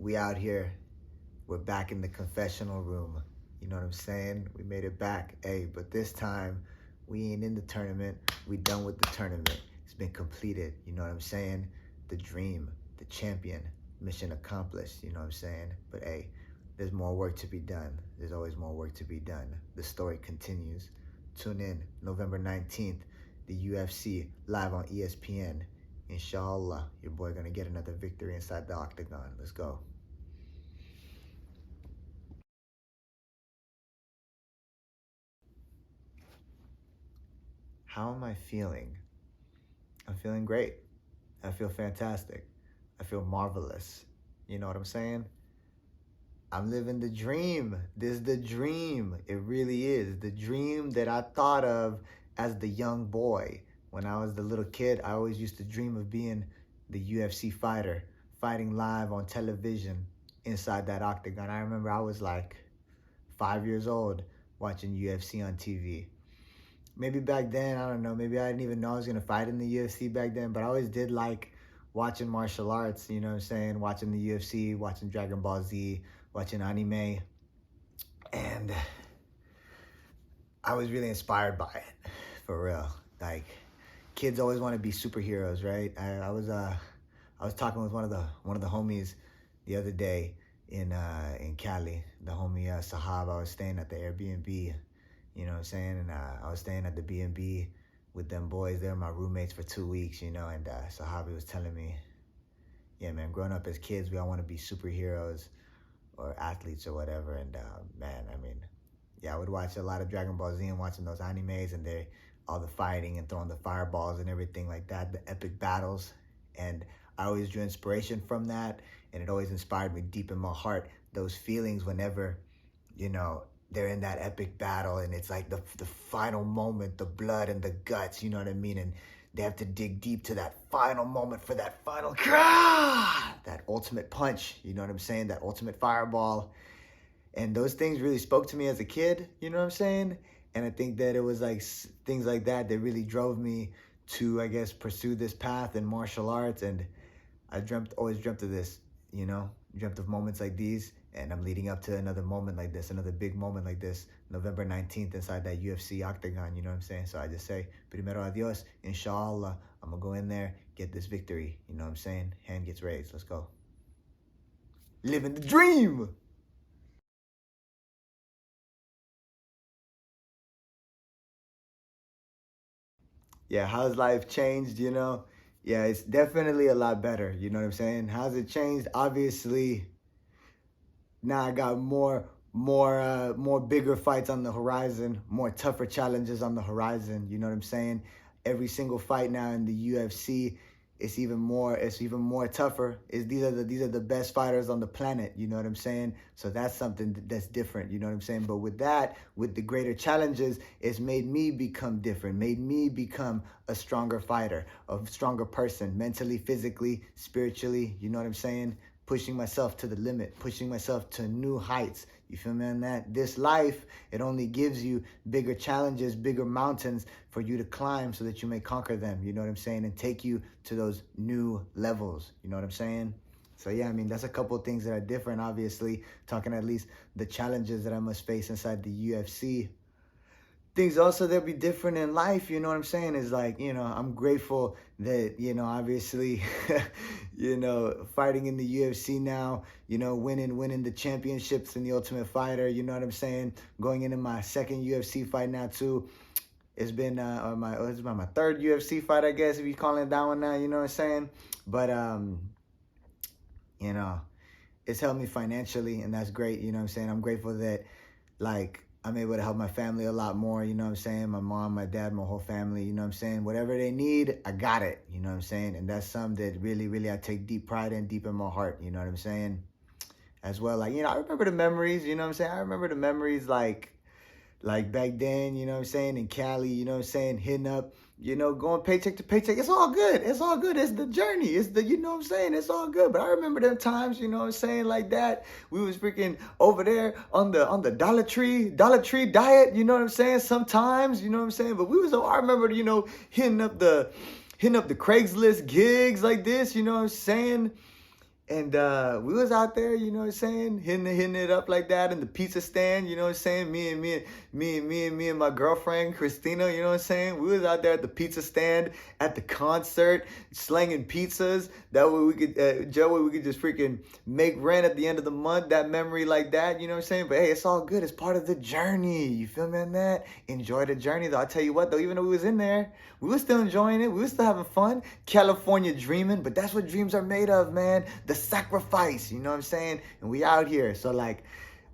we out here. We're back in the confessional room. You know what I'm saying? We made it back. Hey, but this time we ain't in the tournament. We done with the tournament. It's been completed. You know what I'm saying? The dream, the champion, mission accomplished. You know what I'm saying? But hey, there's more work to be done. There's always more work to be done. The story continues. Tune in November 19th, the UFC live on ESPN. Inshallah, your boy gonna get another victory inside the octagon. Let's go. How am I feeling? I'm feeling great. I feel fantastic. I feel marvelous. You know what I'm saying? I'm living the dream. This is the dream. It really is. The dream that I thought of as the young boy. When I was the little kid, I always used to dream of being the UFC fighter, fighting live on television inside that octagon. I remember I was like 5 years old watching UFC on TV. Maybe back then, I don't know, maybe I didn't even know I was gonna fight in the UFC back then, but I always did like watching martial arts, you know what I'm saying? Watching the UFC, watching Dragon Ball Z, watching anime. And I was really inspired by it, for real. Like, kids always want to be superheroes, right? I was talking with one of the homies the other day in Cali. The homie Sahab. I was staying at the Airbnb, you know what I'm saying? And I was staying at the B&B with them boys. They were my roommates for 2 weeks, you know. And Sahabi was telling me, yeah, man, growing up as kids, we all want to be superheroes or athletes or whatever. And man, I mean, yeah, I would watch a lot of Dragon Ball Z and watching those animes and all the fighting and throwing the fireballs and everything like that, the epic battles. And I always drew inspiration from that, and it always inspired me deep in my heart, those feelings whenever, you know, they're in that epic battle and it's like the final moment, the blood and the guts, you know what I mean? And they have to dig deep to that final moment for that final, that ultimate punch, you know what I'm saying? That ultimate fireball. And those things really spoke to me as a kid, you know what I'm saying? And I think that it was like things like that that really drove me to, I guess, pursue this path in martial arts. And I always dreamt of this, you know, dreamt of moments like these. And I'm leading up to another moment like this, another big moment like this, November 19th inside that UFC octagon, you know what I'm saying? So I just say, primero adios, inshallah, I'm gonna go in there, get this victory, you know what I'm saying? Hand gets raised, let's go. Living the dream! Yeah, how's life changed, you know? Yeah, it's definitely a lot better, you know what I'm saying? How's it changed? Obviously, now I got more bigger fights on the horizon, more tougher challenges on the horizon. You know what I'm saying? Every single fight now in the UFC, it's even more tougher. These are the best fighters on the planet. You know what I'm saying? So that's something that's different. You know what I'm saying? But with the greater challenges, it's made me become different. Made me become a stronger fighter, a stronger person, mentally, physically, spiritually. You know what I'm saying? Pushing myself to the limit, pushing myself to new heights. You feel me on that? This life, it only gives you bigger challenges, bigger mountains for you to climb so that you may conquer them, you know what I'm saying? And take you to those new levels, you know what I'm saying? So yeah, I mean, that's a couple of things that are different, obviously, talking at least the challenges that I must face inside the UFC. Things also that'll be different in life, you know what I'm saying, is like, you know, I'm grateful that, you know, obviously, you know, fighting in the UFC now, you know, winning the championships in the Ultimate Fighter, you know what I'm saying, going into my second UFC fight now too. It's been my third UFC fight, I guess, if you calling it that one now, you know what I'm saying. But you know, it's helped me financially, and that's great, you know what I'm saying. I'm grateful that, like, I'm able to help my family a lot more, you know what I'm saying? My mom, my dad, my whole family, you know what I'm saying? Whatever they need, I got it, you know what I'm saying? And that's something that really, really I take deep pride in, deep in my heart, you know what I'm saying? As well, like, you know, I remember the memories, you know what I'm saying? I remember the memories like back then, you know what I'm saying, in Cali, you know what I'm saying, hitting up, you know, going paycheck to paycheck. It's all good. It's all good. It's the journey. It's the, you know what I'm saying, it's all good. But I remember them times, you know what I'm saying, like that. We was freaking over there on the Dollar Tree diet, you know what I'm saying, sometimes, you know what I'm saying. But I remember, you know, hitting up the Craigslist gigs like this, you know what I'm saying. And we was out there, you know what I'm saying, hitting it up like that in the pizza stand, you know what I'm saying. Me and my girlfriend Christina, you know what I'm saying. We was out there at the pizza stand at the concert, slanging pizzas. That way we could, Joe, way we could just freaking make rent at the end of the month. That memory like that, you know what I'm saying. But hey, it's all good. It's part of the journey. You feel me on that? Enjoy the journey, though. I tell you what, though, even though we was in there, we were still enjoying it. We were still having fun. California dreaming, but that's what dreams are made of, man. The sacrifice, you know what I'm saying? And we out here. So like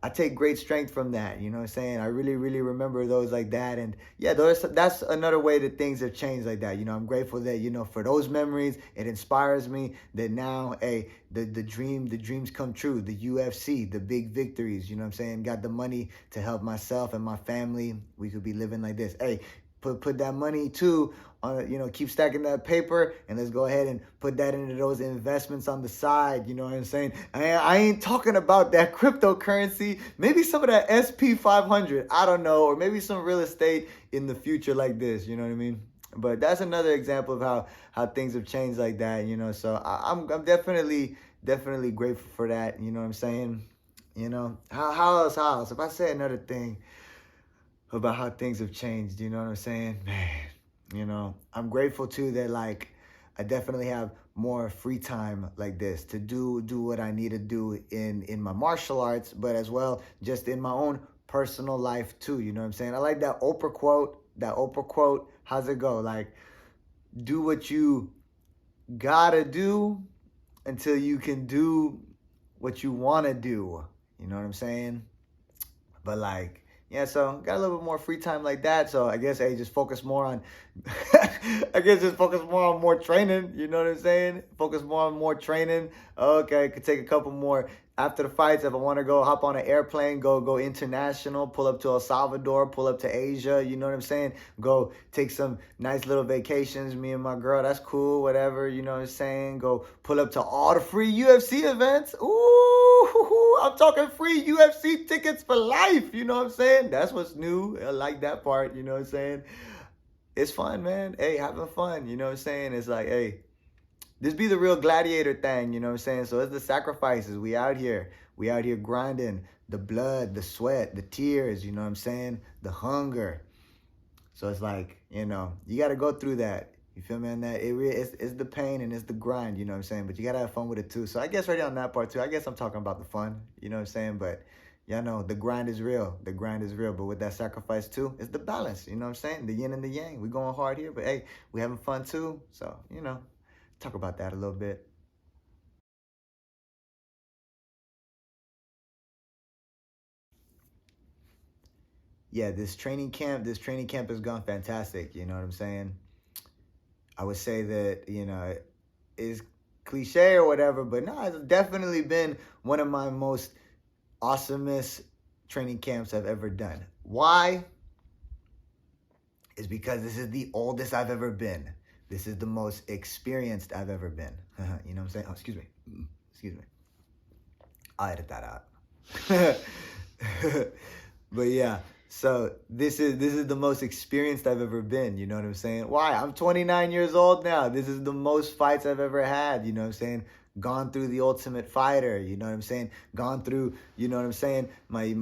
I take great strength from that, you know what I'm saying? I really, really remember those like that. And yeah, that's another way that things have changed like that. You know, I'm grateful that, you know, for those memories, it inspires me that now, hey, the dreams come true. The UFC, the big victories, you know what I'm saying? Got the money to help myself and my family. We could be living like this. Hey, put that money too on, you know, keep stacking that paper, and let's go ahead and put that into those investments on the side. You know what I'm saying? I ain't talking about that cryptocurrency. Maybe some of that SP 500, I don't know, or maybe some real estate in the future like this. You know what I mean? But that's another example of how things have changed like that. You know, so I'm definitely grateful for that. You know what I'm saying? You know, how else? If I say another thing about how things have changed, you know what I'm saying? Man, you know, I'm grateful too that like I definitely have more free time like this to do what I need to do in my martial arts, but as well just in my own personal life too, you know what I'm saying? I like that Oprah quote. How's it go? Like, do what you gotta do until you can do what you wanna do. You know what I'm saying? But like, yeah, so got a little bit more free time like that. So I guess just focus more on I guess just focus more on more training, you know what I'm saying? Focus more on more training. Okay, I could take a couple more after the fights. If I want to go hop on an airplane, go international, pull up to El Salvador, pull up to Asia, you know what I'm saying? Go take some nice little vacations, me and my girl, that's cool, whatever, you know what I'm saying? Go pull up to all the free UFC events. Ooh, I'm talking free UFC tickets for life, you know what I'm saying? That's what's new. I like that part, you know what I'm saying? It's fun, man. Hey, having fun, you know what I'm saying? It's like, hey, this be the real gladiator thing, you know what I'm saying? So it's the sacrifices. We out here. We out here grinding. The blood, the sweat, the tears, you know what I'm saying? The hunger. So it's like, you know, you got to go through that. You feel me on that? It's the pain and it's the grind, you know what I'm saying? But you got to have fun with it too. So I guess right on that part too, I guess I'm talking about the fun, you know what I'm saying? But y'all know the grind is real. The grind is real. But with that sacrifice too, it's the balance, you know what I'm saying? The yin and the yang. We going hard here, but hey, we having fun too. So, you know, talk about that a little bit. Yeah, this training camp has gone fantastic, you know what I'm saying? I would say that, you know, it's cliche or whatever, but no, it's definitely been one of my most awesomest training camps I've ever done. Why? Is because this is the oldest I've ever been. This is the most experienced I've ever been. You know what I'm saying? Oh, excuse me. Excuse me. I'll edit that out. But yeah, so this is the most experienced I've ever been. You know what I'm saying? Why? I'm 29 years old now. This is the most fights I've ever had. You know what I'm saying? Gone through the Ultimate Fighter. You know what I'm saying? Gone through. You know what I'm saying? My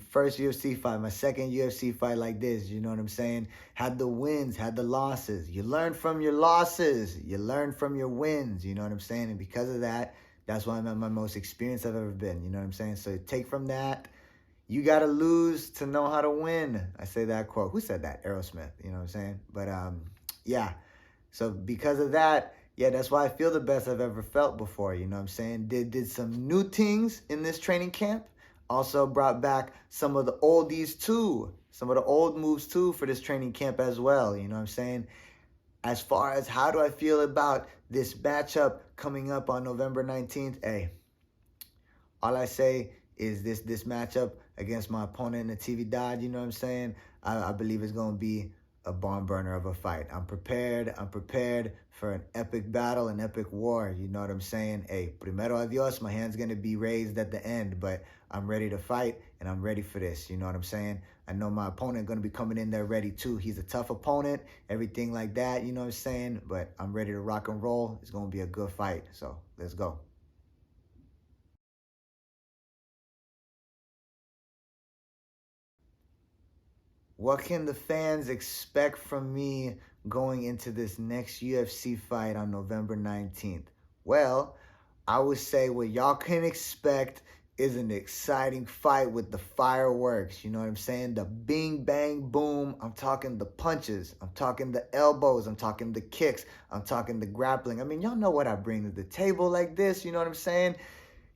first UFC fight, my second UFC fight like this. You know what I'm saying? Had the wins, had the losses. You learn from your losses. You learn from your wins. You know what I'm saying? And because of that, that's why I'm at my most experienced I've ever been. You know what I'm saying? So take from that. You gotta lose to know how to win. I say that quote. Who said that? Aerosmith. You know what I'm saying? But yeah. So because of that, yeah, that's why I feel the best I've ever felt before. You know what I'm saying? Did some new things in this training camp. Also brought back some of the oldies too. Some of the old moves too for this training camp as well. You know what I'm saying? As far as how do I feel about this matchup coming up on November 19th, hey, all I say is this matchup against my opponent, Natividad, you know what I'm saying? I believe it's going to be a barn burner of a fight. I'm prepared. I'm prepared for an epic battle, an epic war. You know what I'm saying? Hey, primero adios. My hand's going to be raised at the end, but I'm ready to fight, and I'm ready for this. You know what I'm saying? I know my opponent going to be coming in there ready, too. He's a tough opponent, everything like that, you know what I'm saying? But I'm ready to rock and roll. It's going to be a good fight, so let's go. What can the fans expect from me going into this next UFC fight on November 19th? Well, I would say what y'all can expect is an exciting fight with the fireworks. You know what I'm saying? The bing, bang, boom. I'm talking the punches. I'm talking the elbows. I'm talking the kicks. I'm talking the grappling. I mean, y'all know what I bring to the table like this. You know what I'm saying?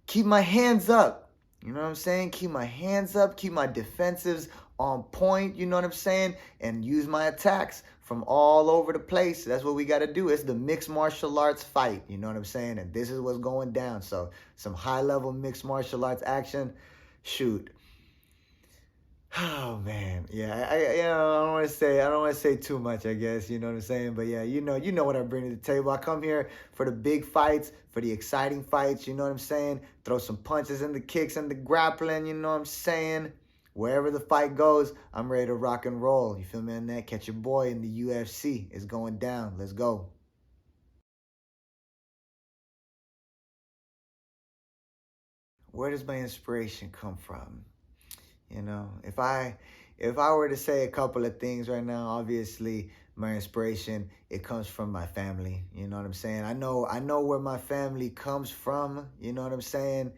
Keep my hands up. You know what I'm saying? Keep my hands up. Keep my defensives on point. You know what I'm saying? And use my attacks from all over the place. That's what we got to do. It's the mixed martial arts fight. You know what I'm saying? And this is what's going down. So some high level mixed martial arts action. Shoot. Oh man, yeah. I don't want to say too much. I guess you know what I'm saying. But yeah, you know what I bring to the table. I come here for the big fights, for the exciting fights. You know what I'm saying. Throw some punches and the kicks and the grappling. You know what I'm saying. Wherever the fight goes, I'm ready to rock and roll. You feel me on that? Catch your boy in the UFC. It's going down. Let's go. Where does my inspiration come from? You know, if I were to say a couple of things right now, obviously my inspiration, it comes from my family. You know what I'm saying? I know where my family comes from, you know what I'm saying?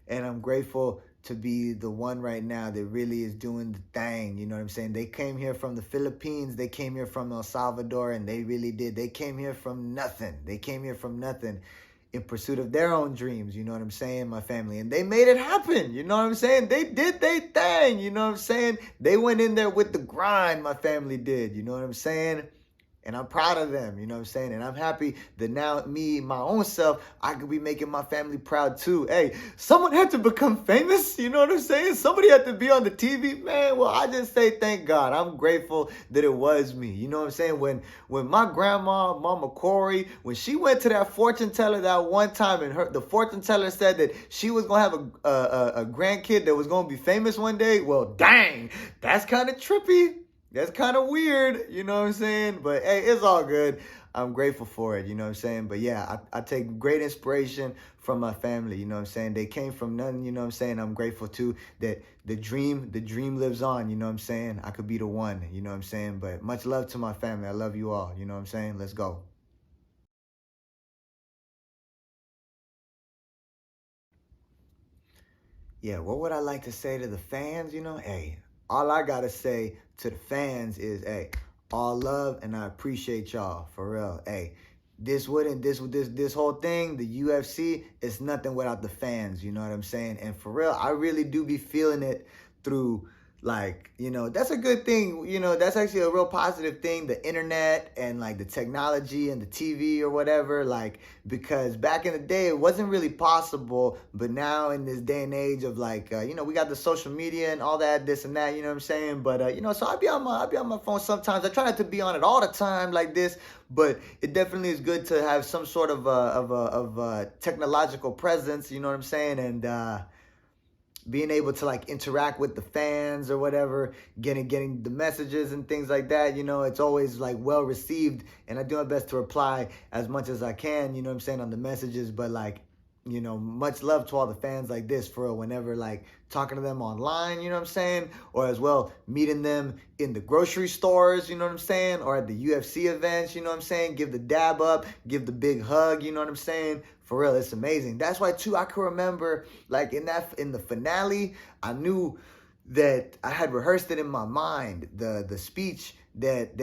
And I'm grateful to be the one right now that really is doing the thing. You know what I'm saying? They came here from the Philippines, they came here from El Salvador, and they really did. They came here from nothing. They came here from nothing in pursuit of their own dreams, you know what I'm saying, my family. And they made it happen, you know what I'm saying? They did their thing, you know what I'm saying? They went in there with the grind, my family did, you know what I'm saying? And I'm proud of them, you know what I'm saying? And I'm happy that now me, my own self, I could be making my family proud too. Hey, someone had to become famous, you know what I'm saying? Somebody had to be on the TV, man. Well, I just say thank God. I'm grateful that it was me. You know what I'm saying? When my grandma, Mama Corey, when she went to that fortune teller that one time and the fortune teller said that she was going to have a grandkid that was going to be famous one day, well, dang, that's kind of trippy. That's kind of weird, you know what I'm saying? But hey, it's all good. I'm grateful for it, you know what I'm saying? But yeah, I take great inspiration from my family, you know what I'm saying? They came from nothing, you know what I'm saying? I'm grateful too that the dream lives on, you know what I'm saying? I could be the one, you know what I'm saying? But much love to my family. I love you all, you know what I'm saying? Let's go. Yeah, what would I like to say to the fans? You know, hey, all I gotta say to the fans is, hey, all love and I appreciate y'all for real. Hey, this whole thing, the UFC, is nothing without the fans. You know what I'm saying? And for real, I really do be feeling it through like, that's a good thing. That's actually a real positive thing, the internet and like the technology and the TV or whatever, like, because back in the day it wasn't really possible, but now in this day and age of like, we got the social media and all that, this and that, you know what I'm saying? But so I'll be on my phone sometimes. I try not to be on it all the time like this, but it definitely is good to have some sort of technological presence, you know what I'm saying? And being able to like interact with the fans or whatever, getting the messages and things like that, it's always like well received, and I do my best to reply as much as I can, you know what I'm saying, on the messages. But like, much love to all the fans like this for real, whenever like talking to them online, you know what I'm saying, or as well meeting them in the grocery stores, you know what I'm saying, or at the UFC events, you know what I'm saying, give the dab up, give the big hug, you know what I'm saying. For real, it's amazing. That's why too, I can remember like in the finale, I knew that I had rehearsed it in my mind, the speech that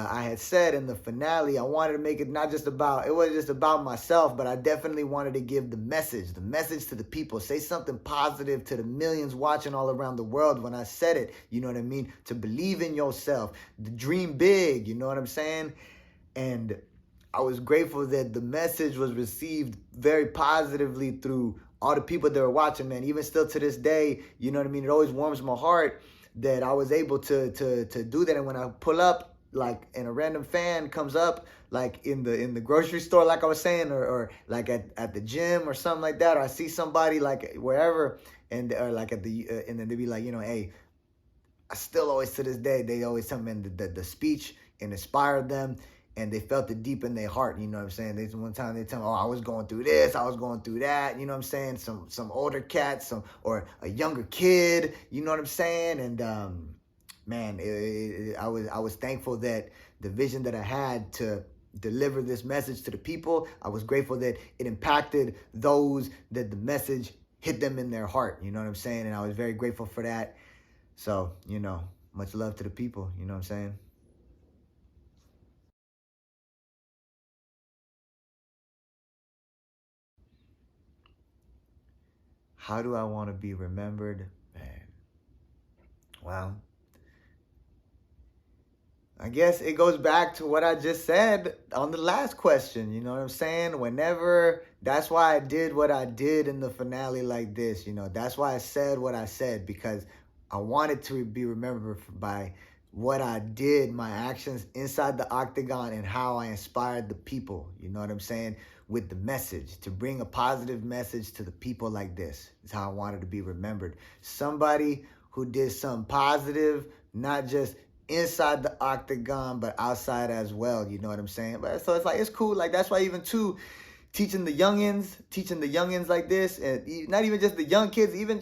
I had said in the finale. I wanted to make it not just about, it wasn't just about myself, but I definitely wanted to give the message to the people, say something positive to the millions watching all around the world when I said it, you know what I mean? To believe in yourself, to dream big, you know what I'm saying? And I was grateful that the message was received very positively through all the people that were watching, man. Even still to this day, you know what I mean? It always warms my heart that I was able to do that. And when I pull up, like, and a random fan comes up, like in the grocery store, like I was saying, or like at the gym or something like that, or I see somebody like wherever, and or like at the and then they be like, hey, I still always to this day, they always tell me the speech and inspired them, and they felt it deep in their heart, you know what I'm saying? One time they tell me, oh, I was going through this, I was going through that, you know what I'm saying? Some older cats, or a younger kid, you know what I'm saying? And man, I was thankful that the vision that I had to deliver this message to the people, I was grateful that it impacted those that the message hit them in their heart. You know what I'm saying? And I was very grateful for that. So, much love to the people. You know what I'm saying? How do I want to be remembered? Man, well, I guess it goes back to what I just said on the last question. You know what I'm saying? Whenever, that's why I did what I did in the finale like this. That's why I said what I said, because I wanted to be remembered by what I did, my actions inside the octagon, and how I inspired the people. You know what I'm saying? With the message, to bring a positive message to the people like this is how I wanted to be remembered. Somebody who did something positive, not just inside the octagon, but outside as well. You know what I'm saying? But so it's like, it's cool. Like, that's why even too, teaching the youngins like this, and not even just the young kids, even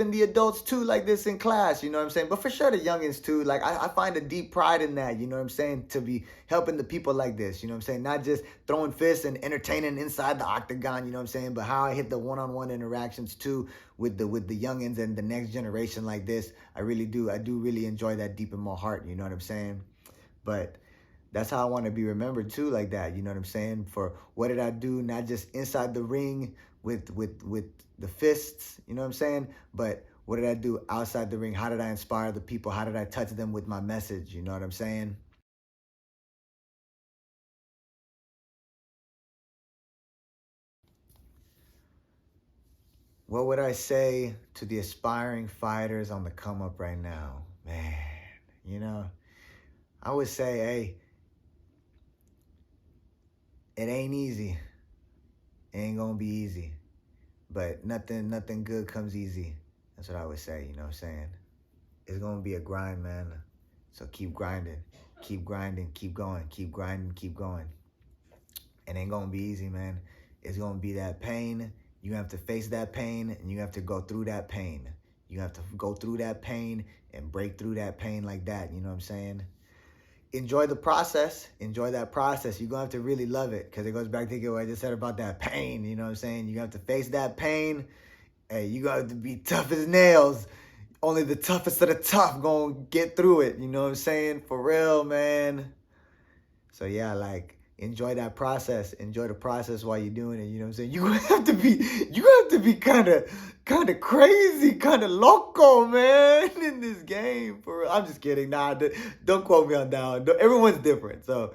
the adults too, like this in class. You know what I'm saying? But for sure the youngins too. Like, I find a deep pride in that. You know what I'm saying? To be helping the people like this. You know what I'm saying? Not just throwing fists and entertaining inside the octagon. You know what I'm saying? But how I hit the one-on-one interactions too with the youngins and the next generation like this. I really do. I do really enjoy that deep in my heart. You know what I'm saying? But that's how I want to be remembered too, like that. You know what I'm saying? For what did I do, not just inside the ring with the fists, you know what I'm saying? But what did I do outside the ring? How did I inspire the people? How did I touch them with my message? You know what I'm saying? What would I say to the aspiring fighters on the come up right now? Man, I would say, hey, it ain't easy. It ain't gonna be easy. But nothing good comes easy. That's what I would say, you know what I'm saying? It's gonna be a grind, man. So keep grinding. Keep grinding, keep going, keep grinding, keep going. It ain't gonna be easy, man. It's gonna be that pain. You have to face that pain, and you have to go through that pain. You have to go through that pain and break through that pain like that, you know what I'm saying? Enjoy the process. Enjoy that process. You're gonna have to really love it, because it goes back to what I just said about that pain, you know what I'm saying? You have to face that pain. Hey, you got to be tough as nails. Only the toughest of the tough gonna get through it. You know what I'm saying? For real, man. So yeah, like, enjoy that process. Enjoy the process while you're doing it. You know what I'm saying? You have to be kind of crazy, kind of loco, man, in this game. For real. I'm just kidding. Nah, don't quote me on that one. Everyone's different. So,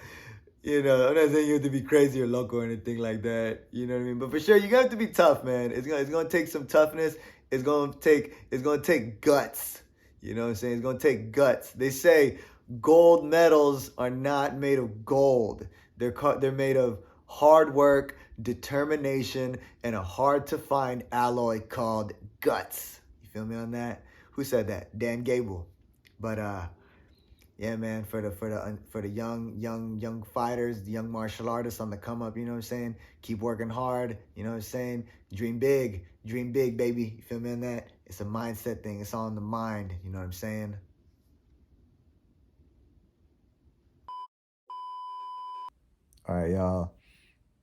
I'm not saying you have to be crazy or loco or anything like that. You know what I mean? But for sure, you got to be tough, man. It's gonna take some toughness. It's gonna take guts. You know what I'm saying? It's gonna take guts. They say gold medals are not made of gold. They're made of hard work, determination, and a hard to find alloy called guts. You feel me on that? Who said that? Dan Gable. But yeah, man, for the young fighters, the young martial artists on the come up, you know what I'm saying? Keep working hard, you know what I'm saying? Dream big, baby. You feel me on that? It's a mindset thing. It's all in the mind, you know what I'm saying? All right, y'all.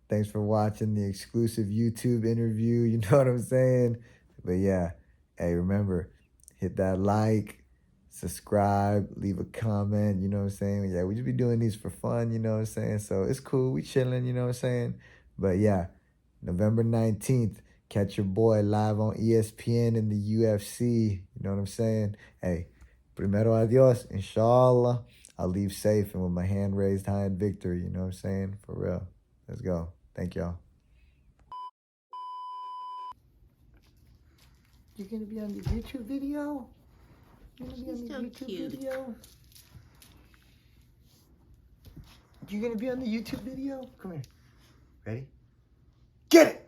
Thanks for watching the exclusive YouTube interview. You know what I'm saying? But yeah, hey, remember, hit that like, subscribe, leave a comment. You know what I'm saying? Yeah, we just be doing these for fun. You know what I'm saying? So it's cool. We chilling. You know what I'm saying? But yeah, November 19th, catch your boy live on ESPN in the UFC. You know what I'm saying? Hey, primero adios, inshallah. I'll leave safe and with my hand raised high in victory. You know what I'm saying? For real. Let's go. Thank y'all. You're gonna be on the YouTube video? You're gonna be on the YouTube video? You're gonna be on the YouTube video? Come here. Ready? Get it!